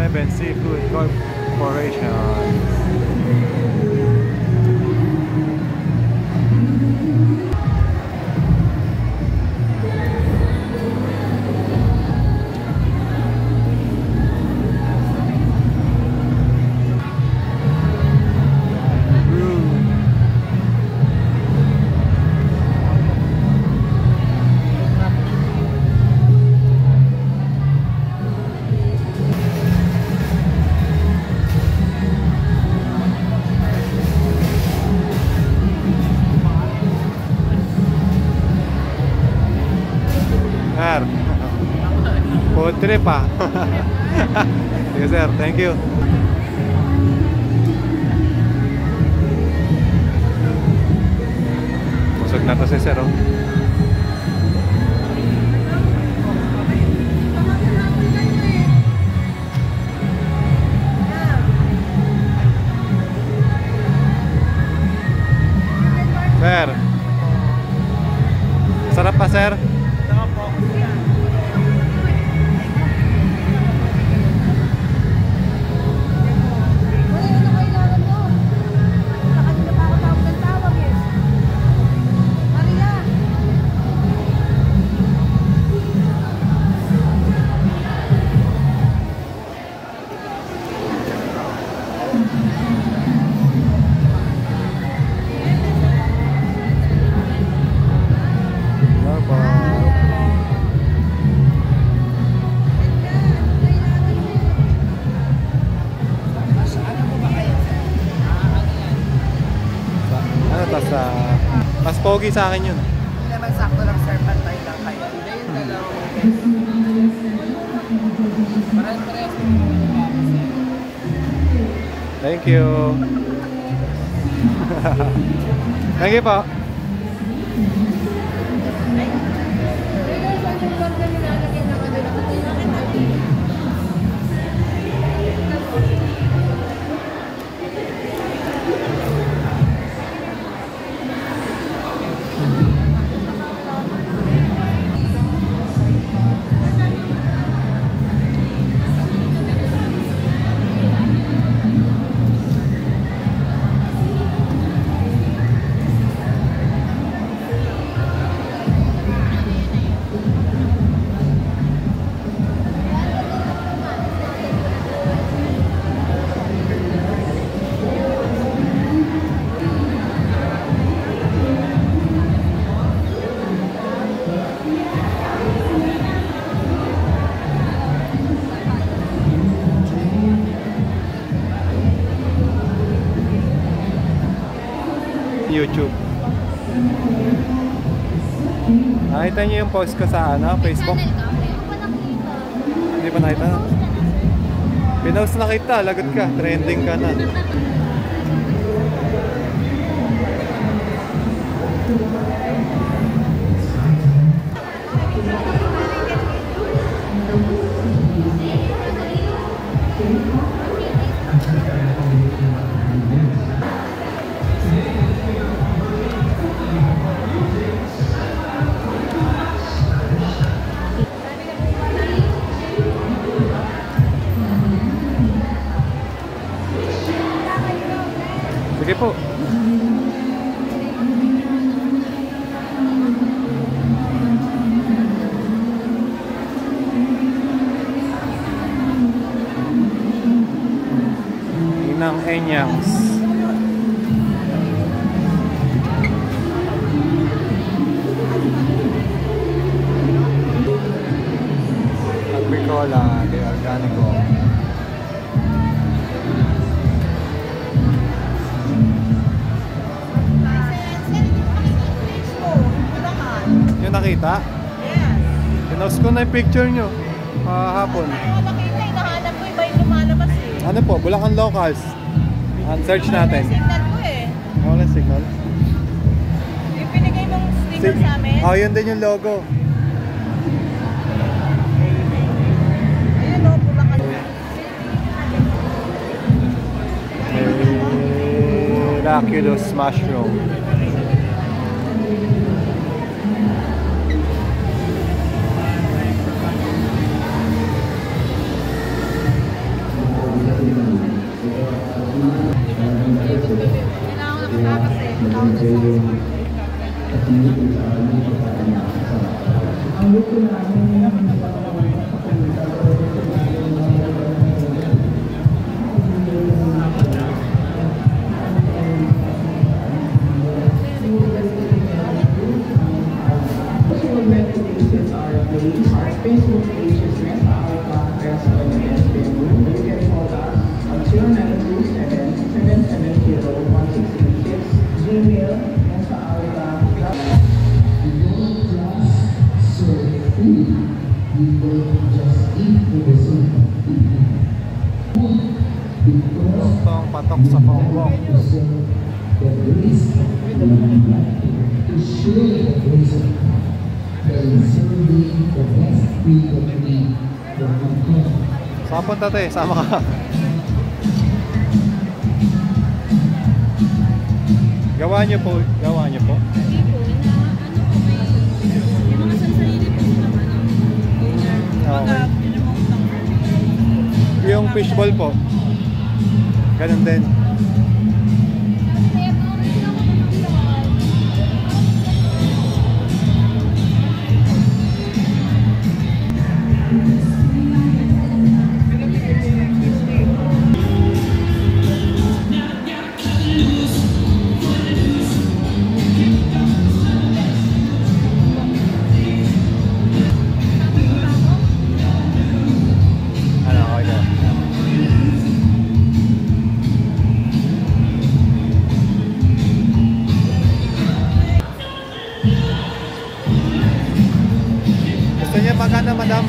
Seven Seafood Corporation. Sir, food trip ah. Sige sir, thank you. Busog na to si sir oh. Sir, sarap pa sir? Mas pogi sa akin yun. Hindi naman sakto lang sir, pantay lang kayo. Hindi yung dalawang parehas Thank you. Thank you po. YouTube. Nakita niyo yung post ko sa Facebook? Hindi pa nakita. Pinost na kita, lagot ka, trending ka na. Sige po. Inang Enyangs. Agricola de Organico. Yung nakita? Yes. Pinost ko na yung picture nyo kahapon. Nakita, hinahanap ko iba yung lumalabas eh. Ano po? Bulacan Locals. Search natin. Signal ko eh. Wala signal. Yung pinigay mong sticker sa amin? Oh, yun din yung logo. Ayun o, Bulacan. Miraculous mushroom. Facebook page is Mesa Alpha Restaurant and Bedroom. You can call us on 0927-770-1636. Gmail, Mesa Alpha. We don't just serve food. We don't just eat for the sake of eating. Food because Itong patok sa Bongbong. to serve the grace of humanity, to share the grace of God, by serving the best food that we can cook. Saan punta te? Sama ka. Gawa niyo po. Gawa niyo po. Hindi po, ano po may mga sarili po ng owner. Okay. Remote lang. Yung fishball po. Ganun din. Ano, okay ka. Gusto niya magana, madam?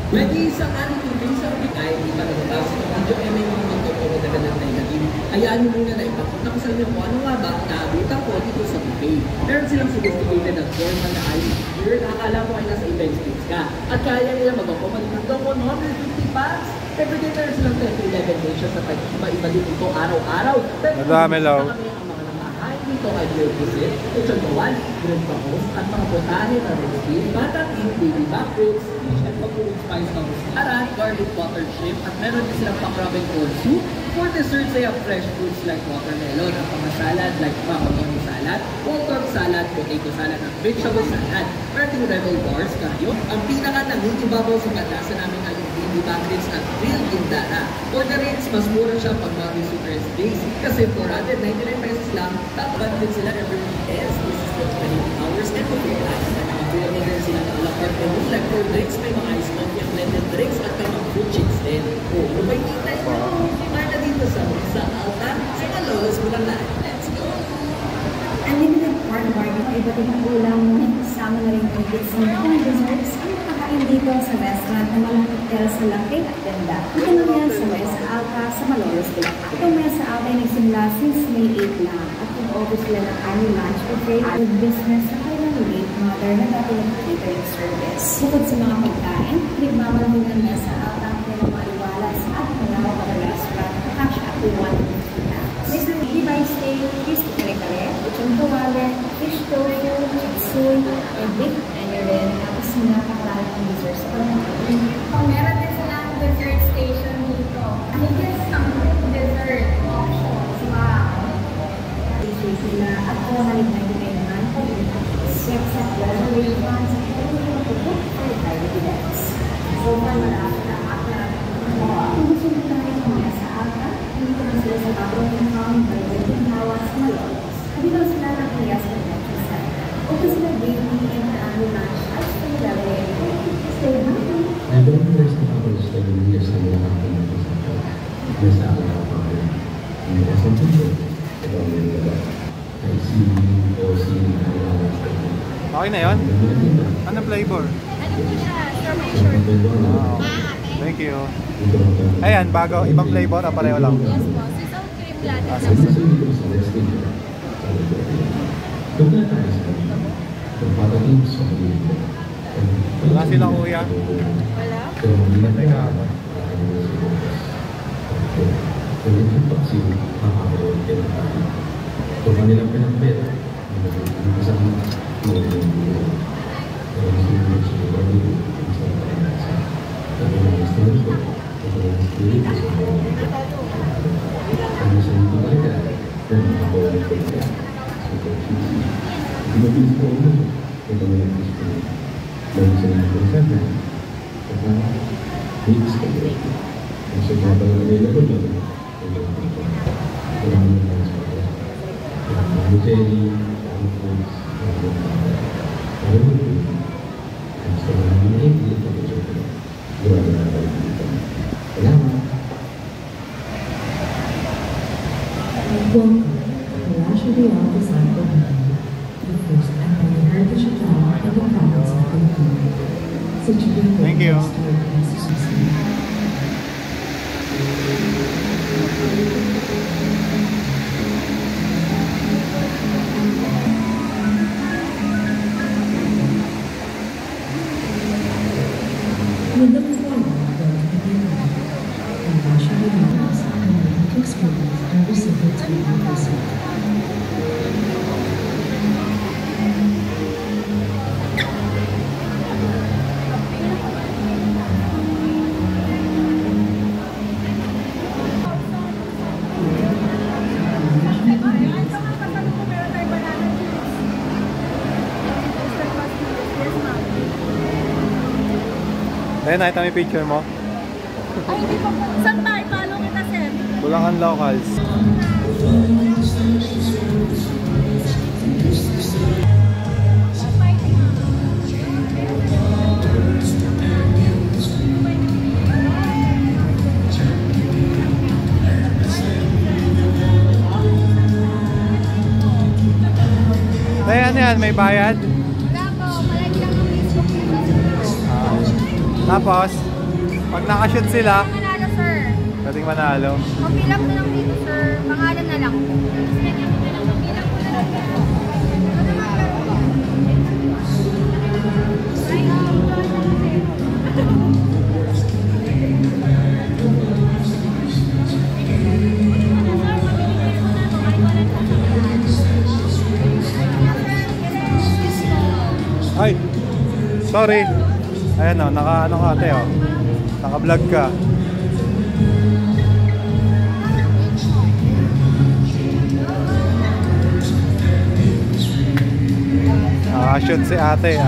Nag-iisang attitude sa kahit di pa nagpapasok ng video ay may mga magtuturo na ganang negative. Hayaan mo muna na ipakita ko sa inyo kung ano nga ba naabutan ko dito sa buffet. Meron silang sophisticated at formal na ice beer na akala mo ay nasa event stage ka. At kaya nila mag-accommodate ng 150 packs. Everyday meron silang 10-11 dishes at iba-iba din ito araw-araw. Pero Madami lang. kami ang mga namakain dito ay beer visit, lechon bawan, grilled bangus, at mga putahe na roast beef, batatin, baby back ribs, fish at pag-uwing spice ng aran, garlic butter shrimp, at meron din silang pakrabing corn soup. For desserts, they have fresh fruits like watermelon, at mga salad like macaroni salad, Waldorf salad, potato salad, at vegetable salad. Meron din rebel bars, kayo. Ang pinaka nangingibabaw sa kalasa namin ay yung baby back ribs at grilled gindara. For the rates, mas mura siya pag mga super days. Kasi 499 pesos lang, tataban din sila every weekends. This is the 20 hours and for life. Nakapulong din sila ng ala carte menu like for drinks, may mga ice coffee and blended drinks at may mga fruit chicks din. O, may kita yun. Para dito sa Alta, sa Malolos, Bulacan. Let's go! Unlimited pork barbecue, iba't ibang ulam, kasama na rin ang bits ng mga desserts. Ang kakain dito sa restaurant na malapit sa Laki at Ganda. Ito na yan sa Mesa Alta sa Malolos, Bulacan. Itong Mesa Alta ay nagsimula since May 8 lang at nag-offer sila ng annual lunch buffet with business na kailang late mother na dati ng catering service. Bukod sa mga pagkain, pinagmamalaki ng Mesa Alta ang kailang maliwalas at malawak na restaurant na cash up to 150 pounds. May Levi steak, fish kare-kare, lechon kawale, fish tofu, chipsuy, and beef and rin, tapos mga kakaraan ng desserts. Meron din silang dessert station dito. Biggest ang dessert options. Wow! Issues sila at 499 naman for chefs at reservations and mga pupuk for private events. So, marami na kung gusto nyo tayo kumaya sa Alta, dito na sila sa Pabron Town, Burger King Hawas, Malolos. Dito sila ng Iyas Convention Center. Open sila daily and annual lunch at stay lalay. Stay happy! I don't first accomplish the years na nilakapin ng isa. Nasa ako pa rin. Ang isang tuloy, ito ang nilala. I see, o see, Okay na yun? Anong flavor? Ano po siya? Strawberry shortcake. Wow. Thank you. Ayan, bago. Ibang flavor o pareho lang? Yes po. Sisal cream latte. Ah, sige. Wala silang uya. Wala? Teka. Kung kanilang pinakbet, isang mabilis po ulo. Ito mo lang gusto mo. Meron sila ng konsenta. Saka, weeks ka po. Kasi mga available lang. Maraming lang sa mga. Mga jelly, mga foods, mga foods. So, maraming hindi ito po siya. Gawa na natin dito. Salamat. Welcome to Palacio de Alto Santo Domingo, the first annual heritage town of the province of Philippines. Situated Thank you. next to the Constitution. With the performer built to begin with, Palacio de Alto Santo Domingo experience every single time you visit. Ayun, nakita mo yung picture mo? Ay, hindi pa po. Saan tayo? Follow kita, sir. Bulacan Locals. Ay, ano yan? May bayad? Wala po, palagi lang ang Facebook nito. Tapos, pag nakashoot sila, Manalo, sir. pwedeng manalo. Mag-fill up na lang dito, sir. Pangalan na lang. Mag-fill up ko na lang dito. Ay, sorry. Ayan o, naka-ano ka ate o. Naka-vlog ka. Shoot si ate.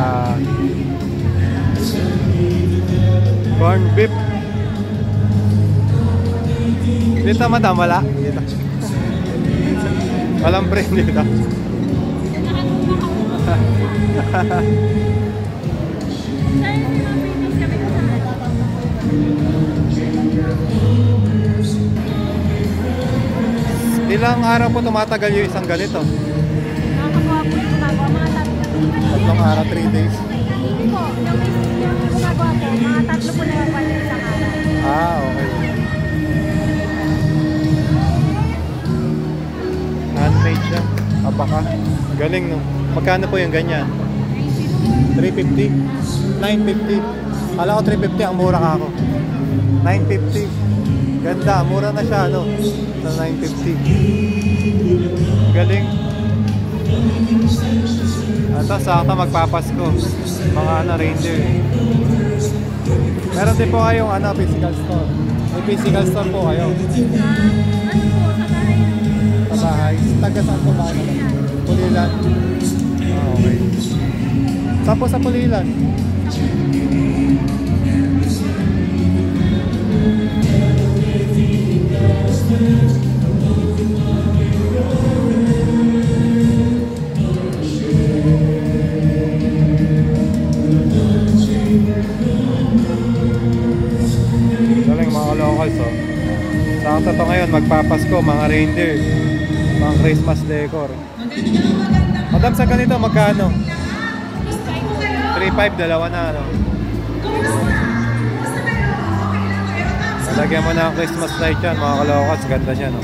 Corn beef. Dito madam, wala? Dito. Walang print dito. Ilang araw po tumatagal yung isang ganito? Nakakakuha po yung gumagawa mga Tatlong araw, 3 days. Hindi po. Yung gumagawa po, mga 3 po na yung isang araw. Okay. Handmade siya. Abaka. Galing no. Magkano po yung ganyan? 350? 950? Kala ko 350, ang mura ka ako. 950. Ganda, mura na siya no. Sa 950. Galing. Ito, sakta magpapasko. Mga reindeer. Meron din po kayong physical store. May physical store po kayo. Ano po, sa bahay. Sa bahay. Taga saan po bahay naman? Pulilan. Okay. Saan po sa Pulilan? Galing mga locals oh. Sakto to ngayon, magpapasko, mga reindeer, mga Christmas decor. Madam, sa ganito magkano? 3.5, dalawa na ano. Lagyan mo na ang Christmas light yan, mga kalocals, ganda niya no.